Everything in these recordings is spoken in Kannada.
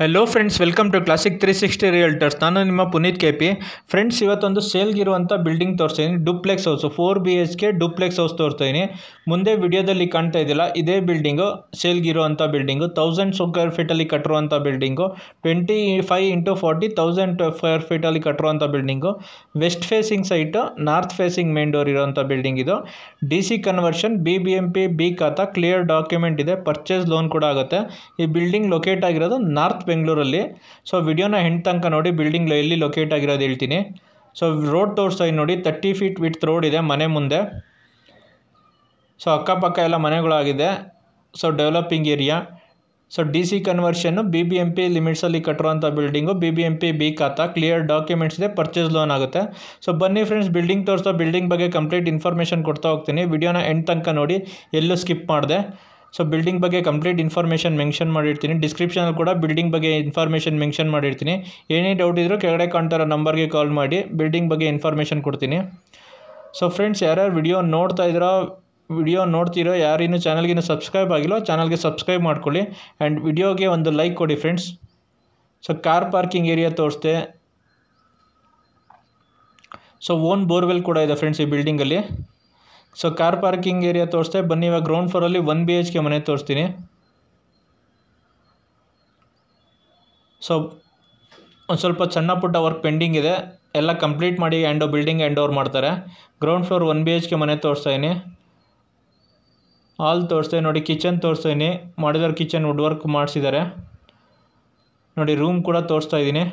Hello friends, welcome to classic 360 realtors. ನಾನು ನಿಮ್ಮ ಪುನೀತ್ ಕೆಪಿ. ಫ್ರೆಂಡ್ಸ್, ಇವತ್ತೊಂದು ಸೇಲ್ಗಿರುವಂಥ ಬಿಲ್ಡಿಂಗ್ ತೋರಿಸ್ತೀನಿ. Duplex house 4 BHK duplex house ತೋರಿಸ್ತೀನಿ. ಮುಂದೆ ವಿಡಿಯೋದಲ್ಲಿ ಕಾಣ್ತಾ ಇದ್ದಿಲ್ಲ, ಇದೇ ಬಿಲ್ಡಿಂಗು ಸೇಲ್ಗಿರುವಂಥ ಬಿಲ್ಡಿಂಗು. 1000 ಸ್ಕ್ವೇರ್ ಫೀಟಲ್ಲಿ ಕಟ್ಟಿರುವಂಥ ಬಿಲ್ಡಿಂಗು. 25x40 1000 ಸ್ಕ್ವೇರ್ ಫೀಟಲ್ಲಿ ಕಟ್ಟಿರುವಂಥ building. West facing site, north facing main door ಇರೋವಂಥ ಬಿಲ್ಡಿಂಗ್ ಇದು. DC conversion, BBMP B khata, clear document ಇದೆ, ಪರ್ಚೇಸ್ ಲೋನ್ ಕೂಡ ಆಗುತ್ತೆ. ಈ ಬಿಲ್ಡಿಂಗ್ ಲೊಕೇಟ್ ಆಗಿರೋದು ನಾರ್ತ್ ಬೆಂಗಳೂರಲ್ಲಿ. ಸೊ ವಿಡಿಯೋನ ಹೆಂಡ್ ತನಕ ನೋಡಿ, ಬಿಲ್ಡಿಂಗ್ ಎಲ್ಲಿ ಲೊಕೇಟ್ ಆಗಿರೋದು ಹೇಳ್ತೀನಿ. ಸೊ ರೋಡ್ ತೋರಿಸ್ತಾ ನೋಡಿ, 30 ಫೀಟ್ ವಿಡ್ತ್ ರೋಡ್ ಇದೆ ಮನೆ ಮುಂದೆ. ಸೊ ಅಕ್ಕಪಕ್ಕ ಎಲ್ಲ ಮನೆಗಳಾಗಿದೆ. So developing area. So DC ಕನ್ವರ್ಷನ್ನು, BBMP ಲಿಮಿಟ್ಸಲ್ಲಿ ಕಟ್ಟಿರುವಂಥ building. BBMP B khata, clear documents ಇದೆ, ಪರ್ಚೇಸ್ ಲೋನ್ ಆಗುತ್ತೆ. ಸೊ ಬನ್ನಿ ಫ್ರೆಂಡ್ಸ್, ಬಿಲ್ಡಿಂಗ್ ತೋರಿಸ್ತಾ ಬಿಲ್ಡಿಂಗ್ ಬಗ್ಗೆ ಕಂಪ್ಲೀಟ್ ಇನ್ಫಾರ್ಮೇಷನ್ ಕೊಡ್ತಾ ಹೋಗ್ತೀನಿ. ವಿಡಿಯೋನ ಎಂಡ್ ತನಕ ನೋಡಿ, ಎಲ್ಲೂ ಸ್ಕಿಪ್ ಮಾಡಿದೆ. ಸೊ ಬಿಲ್ಡಿಂಗ್ ಬಗ್ಗೆ ಕಂಪ್ಲೀಟ್ ಇನ್ಫಾರ್ಮೇಷನ್ ಮೆನ್ಷನ್ ಮಾಡಿರ್ತೀನಿ. ಡಿಸ್ಕ್ರಿಪ್ಷನಲ್ಲಿ ಕೂಡ ಬಿಲ್ಡಿಂಗ್ ಬಗ್ಗೆ ಇನ್ಫಾರ್ಮೇಷನ್ ಮೆನ್ಷನ್ ಮಾಡಿರ್ತೀನಿ. ಏನೇ ಡೌಟ್ ಇದ್ದರೂ ಕೆಳಗಡೆ ಕಾಣ್ತಾರೋ ನಂಬರ್ಗೆ ಕಾಲ್ ಮಾಡಿ ಬಿಲ್ಡಿಂಗ್ ಬಗ್ಗೆ ಇನ್ಫಾರ್ಮೇಷನ್ ಕೊಡ್ತೀನಿ. ಸೊ ಫ್ರೆಂಡ್ಸ್, ಯಾರ್ಯಾರು ವಿಡಿಯೋ ನೋಡ್ತಿರೋ, ಯಾರಿನ್ನೂ ಚಾನಲ್ಗಿನ್ನೂ ಸಬ್ಸ್ಕ್ರೈಬ್ ಆಗಿಲ್ಲ, ಚಾನಲ್ಗೆ ಸಬ್ಸ್ಕ್ರೈಬ್ ಮಾಡ್ಕೊಳ್ಳಿ. ಆ್ಯಂಡ್ ವಿಡಿಯೋಗೆ ಒಂದು ಲೈಕ್ ಕೊಡಿ friends. So car parking area ತೋರಿಸ್ದೆ. ಸೊ ಓನ್ ಬೋರ್ವೆಲ್ ಕೂಡ ಇದೆ ಫ್ರೆಂಡ್ಸ್ ಈ ಬಿಲ್ಡಿಂಗಲ್ಲಿ. ಸೊ ಕಾರ್ ಪಾರ್ಕಿಂಗ್ ಏರಿಯಾ ತೋರಿಸ್ದೆ. ಬನ್ನಿ, ಇವಾಗ ಗ್ರೌಂಡ್ ಫ್ಲೋರಲ್ಲಿ 1 BHK ಮನೆ ತೋರಿಸ್ತೀನಿ. ಸೊ ಒಂದು ಸ್ವಲ್ಪ ಸಣ್ಣ ಪುಟ್ಟ ವರ್ಕ್ ಪೆಂಡಿಂಗ್ ಇದೆ, ಎಲ್ಲ ಕಂಪ್ಲೀಟ್ ಮಾಡಿ ಬಿಲ್ಡಿಂಗ್ ಹ್ಯಾಂಡ್ ಓವರ್ ಮಾಡ್ತಾರೆ. ಗ್ರೌಂಡ್ ಫ್ಲೋರ್ 1 BHK ಮನೆ ತೋರಿಸ್ತಾಯಿನಿ. ಹಾಲ್ ತೋರಿಸ್ತೀನಿ ನೋಡಿ. ಕಿಚನ್ ತೋರಿಸ್ತೀನಿ. ಮಾಡಿದಾರೆ ಕಿಚನ್ ವುಡ್ ವರ್ಕ್ ಮಾಡಿಸಿದ್ದಾರೆ ನೋಡಿ. ರೂಮ್ ಕೂಡ ತೋರಿಸ್ತಾ ಇದ್ದೀನಿ.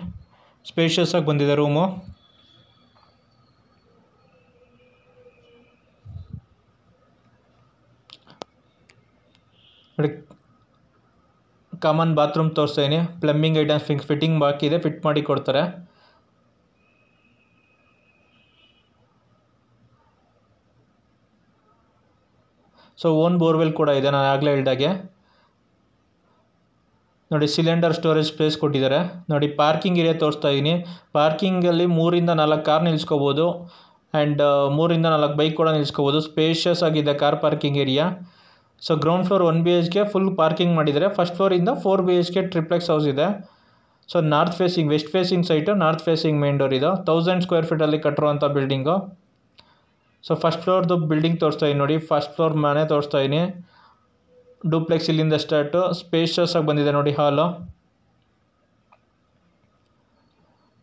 ಸ್ಪೇಷಿಯಸ್ ಆಗಿ ಬಂದಿದೆ ರೂಮು. ನೋಡಿ, ಕಾಮನ್ ಬಾತ್ರೂಮ್ ತೋರಿಸ್ತಾಯಿನಿ. ಪ್ಲಂಬಿಂಗ್ ಐಟಮ್ಸ್ ಫಿಟ್ಟಿಂಗ್ ಬಾಕಿ ಇದೆ, ಫಿಟ್ ಮಾಡಿ ಕೊಡ್ತಾರೆ. ಸೊ ಓನ್ ಬೋರ್ವೆಲ್ ಕೂಡ ಇದೆ, ನಾನು ಆಗಲೇ ಹೇಳ್ದಾಗೆ. ನೋಡಿ, ಸಿಲಿಂಡರ್ ಸ್ಟೋರೇಜ್ ಸ್ಪೇಸ್ ಕೊಟ್ಟಿದ್ದಾರೆ ನೋಡಿ. ಪಾರ್ಕಿಂಗ್ ಏರಿಯಾ ತೋರಿಸ್ತಾ ಇದ್ದೀನಿ. ಪಾರ್ಕಿಂಗಲ್ಲಿ 3 ಇಂದ 4 ಕಾರ್ ನಿಲ್ಲಿಸ್ಕೋಬೋದು. ಆ್ಯಂಡ್ 3 ಇಂದ 4 ಬೈಕ್ ಕೂಡ ನಿಲ್ಲಿಸ್ಕೋಬೋದು. ಸ್ಪೇಷಿಯಸ್ ಆಗಿದೆ car parking area. So ground floor 1 BHK full parking ಮಾಡಿದ್ದಾರೆ. ಫಸ್ಟ್ ಫ್ಲೋರಿಂದ 4 BHK ಟ್ರಿಪ್ಲೆಕ್ಸ್ ಹೌಸ್ ಇದೆ. So north facing, west facing site, north facing main door ಇದು. 1000 ಸ್ಕ್ವೇರ್ ಫೀಟಲ್ಲಿ ಕಟ್ಟಿರುವಂಥ ಬಿಲ್ಡಿಂಗು. ಸೊ ಫಸ್ಟ್ ಫ್ಲೋರ್ದು ಬಿಲ್ಡಿಂಗ್ ತೋರಿಸ್ತಾ ಇದ್ದೀನಿ ನೋಡಿ. ಫಸ್ಟ್ ಫ್ಲೋರ್ ಮನೆ ತೋರಿಸ್ತಾ ಇದ್ದೀನಿ. ಡೂಪ್ಲೆಕ್ಸ್ ಇಲ್ಲಿಂದ ಸ್ಟಾರ್ಟು. ಸ್ಪೇಷಿಯಸ್ ಆಗಿ ಬಂದಿದೆ ನೋಡಿ ಹಾಲು.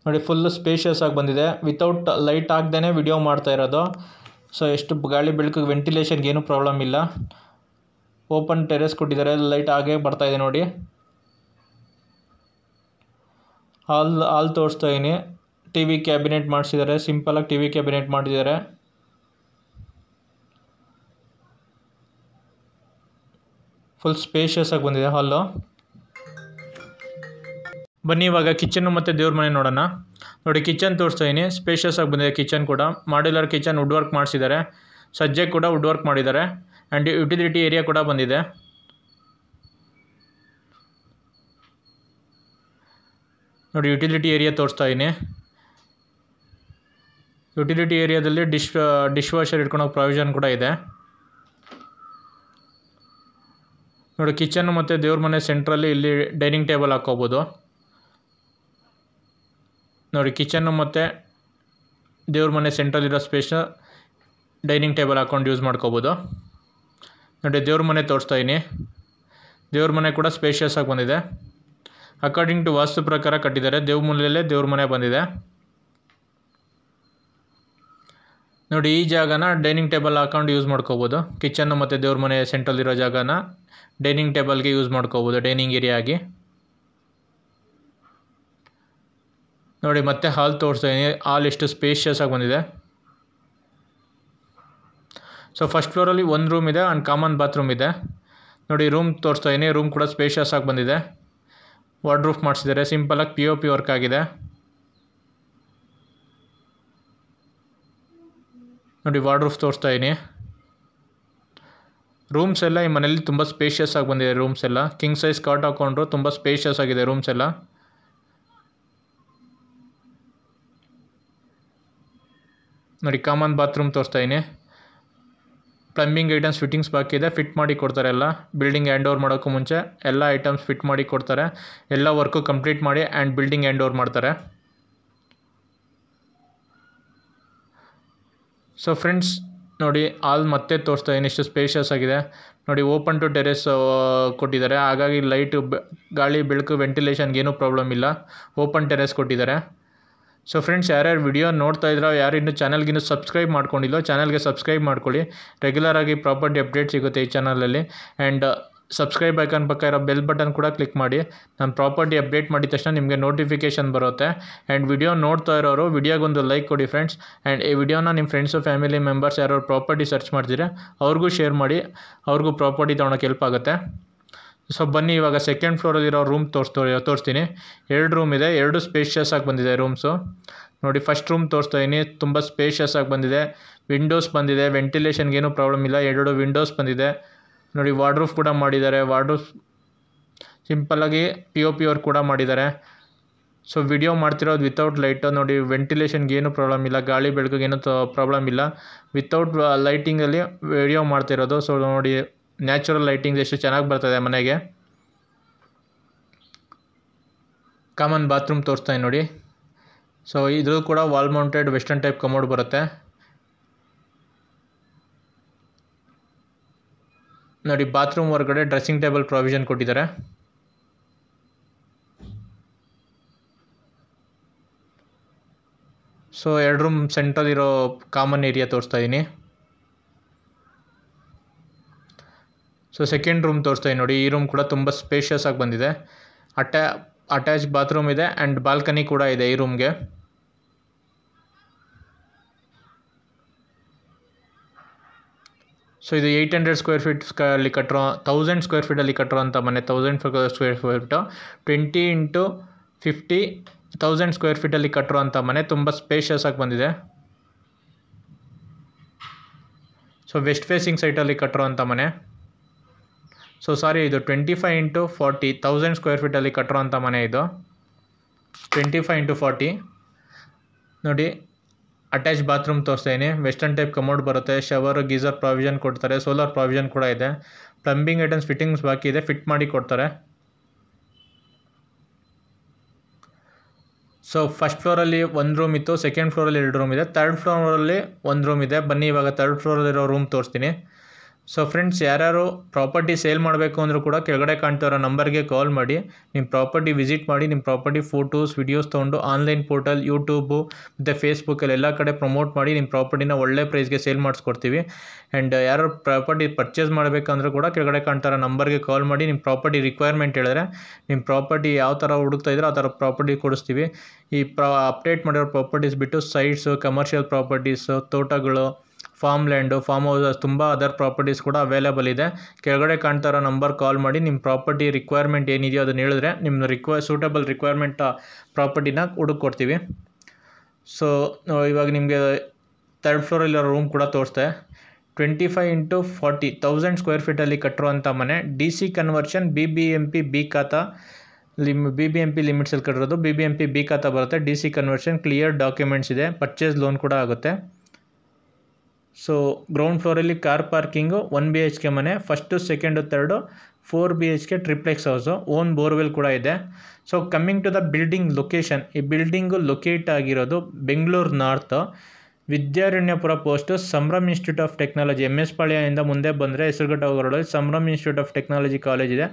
ನೋಡಿ, ಫುಲ್ಲು ಸ್ಪೇಷಿಯಸ್ ಆಗಿ ಬಂದಿದೆ. ವಿತೌಟ್ ಲೈಟ್ ಹಾಕ್ದೇ ವಿಡಿಯೋ ಮಾಡ್ತಾ ಇರೋದು. ಸೊ ಎಷ್ಟು ಗಾಳಿ ಬೆಳಕಿಗೆ ವೆಂಟಿಲೇಷನ್ಗೆ ಏನೂ ಪ್ರಾಬ್ಲಮ್ ಇಲ್ಲ. ಓಪನ್ ಟೆರೆಸ್ ಕೊಟ್ಟಿದ್ದಾರೆ, ಲೈಟ್ ಹಾಗೇ ಬರ್ತಾಯಿದೆ ನೋಡಿ. ಹಾಲ್ ತೋರಿಸ್ತಾ ಇದ್ದೀನಿ. TV ಕ್ಯಾಬಿನೆಟ್ ಮಾಡಿಸಿದ್ದಾರೆ, ಸಿಂಪಲಾಗಿ TV ಕ್ಯಾಬಿನೆಟ್ ಮಾಡಿದ್ದಾರೆ. ಫುಲ್ ಸ್ಪೇಷಿಯಸ್ ಆಗಿ ಬಂದಿದೆ ಹಾಲು. ಬನ್ನಿ, ಇವಾಗ ಕಿಚನ್ನು ಮತ್ತು ದೇವ್ರ ಮನೆ ನೋಡೋಣ. ನೋಡಿ, ಕಿಚನ್ ತೋರಿಸ್ತಾ ಇದ್ದೀನಿ. ಸ್ಪೇಷಿಯಸ್ ಆಗಿ ಬಂದಿದೆ ಕಿಚನ್ ಕೂಡ. ಮಾಡ್ಯುಲರ್ ಕಿಚನ್, ವುಡ್ ವರ್ಕ್ ಮಾಡಿಸಿದ್ದಾರೆ. ಸಜ್ಜೆ ಕೂಡ ವುಡ್ ವರ್ಕ್ ಮಾಡಿದ್ದಾರೆ. ಆ್ಯಂಡ್ ಯುಟಿಲಿಟಿ ಏರಿಯಾ ಕೂಡ ಬಂದಿದೆ. ನೋಡಿ, ಯುಟಿಲಿಟಿ ಏರಿಯಾ ತೋರಿಸ್ತಾ ಇದ್ದೀನಿ. ಯುಟಿಲಿಟಿ ಏರಿಯಾದಲ್ಲಿ ಡಿಶ್ ವಾಷರ್ ಇಟ್ಕೊಳೋಕೆ ಪ್ರಾವಿಷನ್ ಕೂಡ ಇದೆ ನೋಡಿ. ಕಿಚನ್ ಮತ್ತು ದೇವ್ರ ಮನೆ ಸೆಂಟ್ರಲ್ಲಿ ಇಲ್ಲಿ ಡೈನಿಂಗ್ ಟೇಬಲ್ ಹಾಕ್ಕೋಬೋದು ನೋಡಿ. ಕಿಚನ್ನು ಮತ್ತು ದೇವ್ರ ಮನೆ ಸೆಂಟ್ರಲ್ಲಿರೋ ಸ್ಪೇಸ್ ಡೈನಿಂಗ್ ಟೇಬಲ್ ಹಾಕ್ಕೊಂಡು ಯೂಸ್ ಮಾಡ್ಕೋಬೋದು ನೋಡಿ. ದೇವ್ರ ಮನೆ ತೋರಿಸ್ತಾ ಇದ್ದೀನಿ. ದೇವ್ರ ಮನೆ ಕೂಡ ಸ್ಪೇಷಿಯಸ್ ಆಗಿ ಬಂದಿದೆ. ಅಕಾರ್ಡಿಂಗ್ ಟು ವಾಸ್ತು ಪ್ರಕಾರ ಕಟ್ಟಿದ್ದಾರೆ. ದೇವ್ಮೂಲೆಯಲ್ಲೇ ದೇವ್ರ ಮನೆ ಬಂದಿದೆ ನೋಡಿ. ಈ ಜಾಗನ ಡೈನಿಂಗ್ ಟೇಬಲ್ ಹಾಕೊಂಡು ಯೂಸ್ ಮಾಡ್ಕೋಬೋದು. ಕಿಚನ್ನು ಮತ್ತು ದೇವ್ರ ಮನೆ ಸೆಂಟ್ರಲ್ಲಿರೋ ಜಾಗನ ಡೈನಿಂಗ್ ಟೇಬಲ್ಗೆ ಯೂಸ್ ಮಾಡ್ಕೋಬೋದು, ಡೈನಿಂಗ್ ಏರಿಯಾ ಆಗಿ ನೋಡಿ. ಮತ್ತೆ ಹಾಲ್ ತೋರಿಸ್ತಾ ಇದ್ದೀನಿ. ಹಾಲ್ ಎಷ್ಟು ಸ್ಪೇಷಿಯಸ್ ಆಗಿ ಬಂದಿದೆ. ಸೊ ಫಸ್ಟ್ ಫ್ಲೋರಲ್ಲಿ 1 ರೂಮ್ ಇದೆ ಆ್ಯಂಡ್ ಕಾಮನ್ ಬಾತ್ರೂಮ್ ಇದೆ ನೋಡಿ. ರೂಮ್ ತೋರಿಸ್ತಾ ಇದ್ದೀನಿ. ರೂಮ್ ಕೂಡ ಸ್ಪೇಷಿಯಸ್ ಆಗಿ ಬಂದಿದೆ. ವಾರ್ಡ್ರೂಫ್ ಮಾಡಿಸಿದ್ದಾರೆ. ಸಿಂಪಲಾಗಿ POP ವರ್ಕ್ ಆಗಿದೆ ನೋಡಿ. ವಾರ್ಡ್ರೂಫ್ ತೋರಿಸ್ತಾ ಇದ್ದೀನಿ. ರೂಮ್ಸ್ ಎಲ್ಲ ಈ ಮನೇಲಿ ತುಂಬ ಸ್ಪೇಷಿಯಸ್ ಆಗಿ ಬಂದಿದೆ. ರೂಮ್ಸ್ ಎಲ್ಲ ಕಿಂಗ್ ಸೈಜ್ ಕಾಟ್ ಹಾಕ್ಕೊಂಡ್ರು ತುಂಬ ಸ್ಪೇಷಿಯಸ್ ಆಗಿದೆ ರೂಮ್ಸ್ ಎಲ್ಲ ನೋಡಿ. ಕಾಮನ್ ಬಾತ್ರೂಮ್ ತೋರಿಸ್ತಾ ಇದ್ದೀನಿ. ಪ್ಲಂಬಿಂಗ್ ಐಟಮ್ಸ್ ಫಿಟ್ಟಿಂಗ್ಸ್ ಬಾಕಿ ಇದೆ, ಫಿಟ್ ಮಾಡಿ ಕೊಡ್ತಾರೆ. ಎಲ್ಲ ಬಿಲ್ಡಿಂಗ್ ಹ್ಯಾಂಡ್ ಓವರ್ ಮಾಡೋಕ್ಕೂ ಮುಂಚೆ ಎಲ್ಲ ಐಟಮ್ಸ್ ಫಿಟ್ ಮಾಡಿ ಕೊಡ್ತಾರೆ. ಎಲ್ಲ ವರ್ಕು ಕಂಪ್ಲೀಟ್ ಮಾಡಿ ಆ್ಯಂಡ್ ಬಿಲ್ಡಿಂಗ್ ಹ್ಯಾಂಡ್ ಓವರ್ ಮಾಡ್ತಾರೆ. ಸೊ ಫ್ರೆಂಡ್ಸ್ ನೋಡಿ, ಹಾಲ್ ಮತ್ತೆ ತೋರಿಸ್ತಾ ಇದ್ದೀನಿ, ಎಷ್ಟು ಸ್ಪೇಷಿಯಸ್ ಆಗಿದೆ ನೋಡಿ. ಓಪನ್ ಟು ಟೆರೆಸ್ ಕೊಟ್ಟಿದ್ದಾರೆ, ಹಾಗಾಗಿ ಲೈಟು ಗಾಳಿ ಬೆಳಕು ವೆಂಟಿಲೇಷನ್ಗೆ ಏನೂ ಪ್ರಾಬ್ಲಮ್ ಇಲ್ಲ. ಓಪನ್ ಟೆರೆಸ್ ಕೊಟ್ಟಿದ್ದಾರೆ. ಸೊ ಫ್ರೆಂಡ್ಸ್, ಯಾರ್ಯಾರು ವಿಡಿಯೋ ನೋಡ್ತಾ ಇದ್ರೋ, ಯಾರು ಇನ್ನೂ ಚಾನಲ್ಗಿನ್ನೂ ಸಬ್ಸ್ಕ್ರೈಬ್ ಮಾಡ್ಕೊಂಡಿಲ್ಲೋ ಚಾನಲ್ಗೆ ಸಬ್ಸ್ಕ್ರೈಬ್ ಮಾಡ್ಕೊಳ್ಳಿ. ರೆಗ್ಯುಲರಾಗಿ ಪ್ರಾಪರ್ಟಿ ಅಪ್ಡೇಟ್ ಸಿಗುತ್ತೆ ಈ ಚಾನಲಲ್ಲಿ. ಆ್ಯಂಡ್ ಸಬ್ಸ್ಕ್ರೈಬ್ ಐಕಾನ್ ಪಕ್ಕ ಇರೋ ಬೆಲ್ ಬಟನ್ ಕೂಡ ಕ್ಲಿಕ್ ಮಾಡಿ. ನಾನು ಪ್ರಾಪರ್ಟಿ ಅಪ್ಡೇಟ್ ಮಾಡಿದ ತಕ್ಷಣ ನಿಮಗೆ ನೋಟಿಫಿಕೇಷನ್ ಬರುತ್ತೆ. ಆ್ಯಂಡ್ ವಿಡಿಯೋ ನೋಡ್ತಾ ಇರೋರು ವಿಡಿಯೋಗೊಂದು ಲೈಕ್ ಕೊಡಿ ಫ್ರೆಂಡ್ಸ್. ಆ್ಯಂಡ್ ಈ ವಿಡಿಯೋನ ನಿಮ್ಮ ಫ್ರೆಂಡ್ಸು ಫ್ಯಾಮಿಲಿ ಮೆಂಬರ್ಸ್ ಯಾರು ಪ್ರಾಪರ್ಟಿ ಸರ್ಚ್ ಮಾಡ್ತೀರಾ ಅವ್ರಿಗೂ ಶೇರ್ ಮಾಡಿ, ಅವ್ರಿಗೂ ಪ್ರಾಪರ್ಟಿ ತೊಗೊಳಕ್ಕೆ ಹೆಲ್ಪ್ ಆಗುತ್ತೆ. ಸೊ ಬನ್ನಿ, ಇವಾಗ ಸೆಕೆಂಡ್ ಫ್ಲೋರಲ್ಲಿರೋ ರೂಮ್ ತೋರಿಸ್ತೀನಿ. 2 ರೂಮ್ ಇದೆ, 2 ಸ್ಪೇಷಿಯಸ್ ಆಗಿ ಬಂದಿದೆ ರೂಮ್ಸು ನೋಡಿ. ಫಸ್ಟ್ ರೂಮ್ ತೋರಿಸ್ತಾ ಇದ್ದೀನಿ, ತುಂಬ ಸ್ಪೇಷಿಯಸ್ ಆಗಿ ಬಂದಿದೆ. ವಿಂಡೋಸ್ ಬಂದಿದೆ, ವೆಂಟಿಲೇಷನ್ಗೆ ಏನೂ ಪ್ರಾಬ್ಲಮ್ ಇಲ್ಲ. 2 ವಿಂಡೋಸ್ ಬಂದಿದೆ ನೋಡಿ. ವಾರ್ಡ್ರೂಫ್ ಕೂಡ ಮಾಡಿದ್ದಾರೆ, ವಾರ್ಡ್ರೂಫ್ ಸಿಂಪಲ್ಲಾಗಿ POP ವರ್ಕ್ ಕೂಡ ಮಾಡಿದ್ದಾರೆ. ಸೊ ವಿಡಿಯೋ ಮಾಡ್ತಿರೋದು ವಿತೌಟ್ ಲೈಟು ನೋಡಿ. ವೆಂಟಿಲೇಷನ್ಗೆ ಏನೂ ಪ್ರಾಬ್ಲಮ್ ಇಲ್ಲ, ಗಾಳಿ ಬೆಳಕಿಗೆ ಏನೂ ಪ್ರಾಬ್ಲಮ್ ಇಲ್ಲ. ವಿತೌಟ್ ಲೈಟಿಂಗಲ್ಲಿ ವಿಡಿಯೋ ಮಾಡ್ತಿರೋದು. ಸೊ ನೋಡಿ, ನ್ಯಾಚುರಲ್ ಲೈಟಿಂಗ್ ಎಷ್ಟು ಚೆನ್ನಾಗಿ ಬರ್ತದೆ ಮನೆಗೆ. ಕಾಮನ್ ಬಾತ್ರೂಮ್ ತೋರಿಸ್ತಾ ನೋಡಿ. ಸೊ ಇದು ಕೂಡ wall mounted western type commode ಬರುತ್ತೆ ನೋಡಿ. ಬಾತ್ರೂಮ್ ಹೊರಗಡೆ ಡ್ರೆಸ್ಸಿಂಗ್ ಟೇಬಲ್ ಪ್ರಾವಿಷನ್ ಕೊಟ್ಟಿದ್ದಾರೆ. ಸೊ 2 ರೂಮ್ ಸೆಂಟ್ರಲ್ ಇರೋ ಕಾಮನ್ ಏರಿಯಾ ತೋರಿಸ್ತಾ ಇದ್ದೀನಿ. ಸೊ ಸೆಕೆಂಡ್ ರೂಮ್ ತೋರಿಸ್ತಾ ಇದ್ದೀನಿ ನೋಡಿ. ಈ ರೂಮ್ ಕೂಡ ತುಂಬ ಸ್ಪೇಷಿಯಸ್ ಆಗಿ ಬಂದಿದೆ. ಅಟ್ಯಾಚ್ ಬಾತ್ರೂಮ್ ಇದೆ ಆ್ಯಂಡ್ ಬಾಲ್ಕನಿ ಕೂಡ ಇದೆ ಈ ರೂಮ್ಗೆ. ಸೊ ಇದು 800 ಸ್ಕ್ವೇರ್ ಫೀಟ್ಸ್ಗಳಲ್ಲಿ ಕಟ್ಟಿರೋ 1000 ಸ್ಕ್ವೇರ್ ಫೀಟಲ್ಲಿ ಕಟ್ಟಿರೋಂಥ ಮನೆ. 1000 ಸ್ಕ್ವೇರ್ ಫೀಟು 20 × 50 1000 ಸ್ಕ್ವೇರ್ ಫೀಟಲ್ಲಿ ಕಟ್ಟಿರೋಂಥ ಮನೆ. ತುಂಬ ಸ್ಪೇಷಿಯಸ್ ಆಗಿ ಬಂದಿದೆ. ಸೊ ವೆಸ್ಟ್ ಫೇಸಿಂಗ್ ಸೈಟಲ್ಲಿ ಕಟ್ಟಿರೋಂಥ ಮನೆ. ಸೊ ಸಾರಿ, ಇದು 25 × 40 1000 ಸ್ಕ್ವೇರ್ ಫೀಟಲ್ಲಿ ಕಟ್ಟಿರೋಂಥ ಮನೆ. ಇದು 25 × 40 ನೋಡಿ. ಅಟ್ಯಾಚ್ ಬಾತ್ರೂಮ್ ತೋರಿಸ್ತಾ ಇದ್ದೀನಿ. ವೆಸ್ಟರ್ನ್ ಟೈಪ್ ಕಮೋಡ್ ಬರುತ್ತೆ, ಶವರ್ ಗೀಸರ್ ಪ್ರಾವಿಷನ್ ಕೊಡ್ತಾರೆ, ಸೋಲಾರ್ ಪ್ರಾವಿಷನ್ ಕೂಡ ಇದೆ. ಪ್ಲಂಬಿಂಗ್ ಐಟಮ್ಸ್ ಫಿಟ್ಟಿಂಗ್ಸ್ ಬಾಕಿ ಇದೆ, ಫಿಟ್ ಮಾಡಿ ಕೊಡ್ತಾರೆ. ಸೊ ಫಸ್ಟ್ ಫ್ಲೋರಲ್ಲಿ 1 ರೂಮ್ ಇತ್ತು, ಸೆಕೆಂಡ್ ಫ್ಲೋರಲ್ಲಿ 2 ರೂಮ್ ಇದೆ, ಥರ್ಡ್ ಫ್ಲೋರಲ್ಲಿ 1 ರೂಮ್ ಇದೆ. ಬನ್ನಿ ಇವಾಗ ಥರ್ಡ್ ಫ್ಲೋರಲ್ಲಿರೋ ರೂಮ್ ತೋರಿಸ್ತೀನಿ. ಸೊ ಫ್ರೆಂಡ್ಸ್, ಯಾರ್ಯಾರು ಪ್ರಾಪರ್ಟಿ ಸೇಲ್ ಮಾಡಬೇಕು ಅಂದರೂ ಕೂಡ ಕೆಳಗಡೆ ಕಾಣ್ತಿರೋ ನಂಬರ್ಗೆ ಕಾಲ್ ಮಾಡಿ, ನಿಮ್ಮ ಪ್ರಾಪರ್ಟಿ ವಿಸಿಟ್ ಮಾಡಿ, ನಿಮ್ಮ ಪ್ರಾಪರ್ಟಿ ಫೋಟೋಸ್ ವಿಡಿಯೋಸ್ ತೊಗೊಂಡು ಆನ್ಲೈನ್ ಪೋರ್ಟಲ್, ಯೂಟ್ಯೂಬು ಮತ್ತು ಫೇಸ್ಬುಕ್ಕಲ್ಲಿ ಎಲ್ಲ ಕಡೆ ಪ್ರಮೋಟ್ ಮಾಡಿ ನಿಮ್ಮ ಪ್ರಾಪರ್ಟಿನ ಒಳ್ಳೆ ಪ್ರೈಸ್ಗೆ ಸೇಲ್ ಮಾಡಿಸ್ಕೊಡ್ತೀವಿ. ಆ್ಯಂಡ್ ಯಾರು ಪ್ರಾಪರ್ಟಿ ಪರ್ಚೇಸ್ ಮಾಡಬೇಕಂದ್ರೂ ಕೂಡ ಕೆಳಗಡೆ ಕಾಣ್ತಿರೋ ನಂಬರ್ಗೆ ಕಾಲ್ ಮಾಡಿ ನಿಮ್ಮ ಪ್ರಾಪರ್ಟಿ ರಿಕ್ವೈರ್ಮೆಂಟ್ ಹೇಳಿದ್ರೆ ನಿಮ್ಮ ಪ್ರಾಪರ್ಟಿ ಯಾವ ಥರ ಹುಡುಕ್ತಾ ಇದ್ರೆ ಆ ಥರ ಪ್ರಾಪರ್ಟಿ ಕೊಡಿಸ್ತೀವಿ. ಈ ಅಪ್ಡೇಟ್ ಮಾಡಿರೋ ಪ್ರಾಪರ್ಟೀಸ್ ಬಿಟ್ಟು ಸೈಟ್ಸು, ಕಮರ್ಷಿಯಲ್ ಪ್ರಾಪರ್ಟೀಸು, ತೋಟಗಳು, ಫಾರ್ಮ್ ಲ್ಯಾಂಡು, ಫಾರ್ಮ್ ಹೌಸಸ್, ತುಂಬ ಅದರ್ ಪ್ರಾಪರ್ಟೀಸ್ ಕೂಡ ಅವೈಲೇಬಲ್ ಇದೆ. ಕೆಳಗಡೆ ಕಾಣ್ತಾ ಇರೋ ನಂಬರ್ ಕಾಲ್ ಮಾಡಿ ನಿಮ್ಮ ಪ್ರಾಪರ್ಟಿ ರಿಕ್ವೈರ್ಮೆಂಟ್ ಏನಿದೆಯೋ ಅದನ್ನು ಹೇಳಿದ್ರೆ ನಿಮ್ಮ ಸೂಟಬಲ್ ರಿಕ್ವೈರ್ಮೆಂಟ್ ಪ್ರಾಪರ್ಟಿನ ಹುಡುಕೊಡ್ತೀವಿ. ಸೊ ಇವಾಗ ನಿಮಗೆ ಥರ್ಡ್ ಫ್ಲೋರಲ್ಲಿರೋ ರೂಮ್ ಕೂಡ ತೋರಿಸ್ತೆ. 25 × 40 1000 ಸ್ಕ್ವೇರ್ ಫೀಟಲ್ಲಿ ಕಟ್ಟಿರುವಂಥ ಮನೆ. DC conversion, BBMP B khata, BBMP ಲಿಮಿಟ್ಸಲ್ಲಿ ಕಟ್ಟಿರೋದು. BBMP B ಖಾತಾ ಬರುತ್ತೆ. DC ಕನ್ವರ್ಷನ್, ಕ್ಲಿಯರ್ ಡಾಕ್ಯುಮೆಂಟ್ಸ್ ಇದೆ, ಪರ್ಚೇಸ್ ಲೋನ್ ಕೂಡ ಆಗುತ್ತೆ. ಸೊ ಗ್ರೌಂಡ್ ಫ್ಲೋರಲ್ಲಿ ಕಾರ್ ಪಾರ್ಕಿಂಗು, 1 BHK ಮನೆ. First, second, third 4 BHK triplex house, own borewell ಕೂಡ ಇದೆ. So coming to the building location, ಈ ಬಿಲ್ಡಿಂಗು ಲೊಕೇಟ್ ಆಗಿರೋದು Bengaluru north, Vidyaranyapura post, Sambhram institute of technology, MS ಪಾಳ್ಯದಿಂದ ಮುಂದೆ ಬಂದರೆ ಹೆಸರುಘಟ್ಟ ಹೋಗೋರಲ್ಲಿ Sambhram institute of technology college ಇದೆ.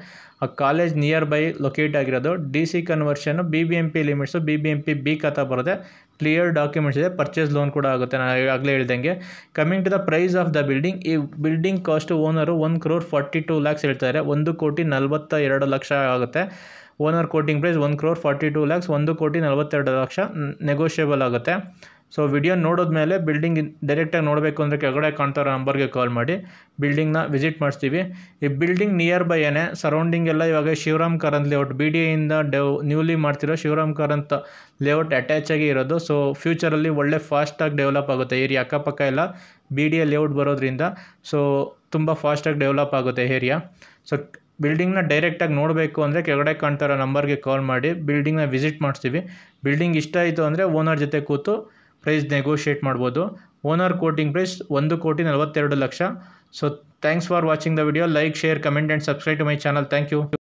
ಆ ಕಾಲೇಜ್ ನಿಯರ್ ಬೈ ಲೊಕೇಟ್ ಆಗಿರೋದು. DC ಕನ್ವರ್ಷನ್ನು, BBMP limits, BBMP B khata ಬರುತ್ತೆ, ಕ್ಲಿಯರ್ ಡಾಕ್ಯುಮೆಂಟ್ಸ್ ಇದೆ, ಪರ್ಚೇಸ್ ಲೋನ್ ಕೂಡ ಆಗುತ್ತೆ. ನಾನು ಆಗಲೇ ಹೇಳ್ದಂಗೆ. Coming to the price of the building, ಈ ಬಿಲ್ಡಿಂಗ್ ಕಾಸ್ಟು ಓನರು 1,42 lakhs ಹೇಳ್ತಾರೆ. 1,42 ಆಗುತ್ತೆ. Owner quoting price 1,42 lakhs, 1,42 lakh negotiable ಆಗುತ್ತೆ. ಸೊ ವಿಡಿಯೋ ನೋಡಿದ್ಮೇಲೆ ಬಿಲ್ಡಿಂಗ್ ಡೈರೆಕ್ಟಾಗಿ ನೋಡಬೇಕು ಅಂದರೆ ಕೆಳಗಡೆ ಕಾಣ್ತಾ ಇರೋ ನಂಬರ್ಗೆ ಕಾಲ್ ಮಾಡಿ ಬಿಲ್ಡಿಂಗ್ನ ವಿಸಿಟ್ ಮಾಡಿಸ್ತೀವಿ. ಈ ಬಿಲ್ಡಿಂಗ್ ನಿಯರ್ ಬೈ ಏನೇ, ಸರೌಂಡಿಂಗ್ ಎಲ್ಲ ಇವಾಗ ಶಿವರಾಮ್ ಕಾರಂತ್ ಲೇಔಟ್, BDAಯಿಂದ ನ್ಯೂಲಿ ಮಾಡ್ತಿರೋ ಶಿವರಾಮ್ ಕಾರಂತ್ ಲೇಔಟ್ ಅಟ್ಯಾಚ್ ಆಗಿ ಇರೋದು. ಸೊ ಫ್ಯೂಚರಲ್ಲಿ ಒಳ್ಳೆ ಫಾಸ್ಟಾಗಿ ಡೆವಲಪ್ ಆಗುತ್ತೆ ಏರಿಯಾ. ಅಕ್ಕಪಕ್ಕ ಎಲ್ಲ BDA ಲೇಔಟ್ ಬರೋದ್ರಿಂದ ಸೊ ತುಂಬ ಫಾಸ್ಟಾಗಿ ಡೆವಲಪ್ ಆಗುತ್ತೆ ಏರಿಯಾ. ಸೊ ಬಿಲ್ಡಿಂಗ್ನ ಡೈರೆಕ್ಟಾಗಿ ನೋಡಬೇಕು ಅಂದರೆ ಕೆಳಗಡೆ ಕಾಣ್ತಾ ಇರೋ ನಂಬರ್ಗೆ ಕಾಲ್ ಮಾಡಿ ಬಿಲ್ಡಿಂಗ್ನ ವಿಸಿಟ್ ಮಾಡಿಸ್ತೀವಿ. ಬಿಲ್ಡಿಂಗ್ ಇಷ್ಟ ಆಯಿತು ಅಂದರೆ ಓನರ್ ಜೊತೆ ಕೂತು ಪ್ರೈಸ್ ನೆಗೋಷಿಯೇಟ್ ಮಾಡ್ಬೋದು. Owner quoting price 1,42 lakh. So thanks for watching the video. Like, share, comment and subscribe to my channel. Thank you.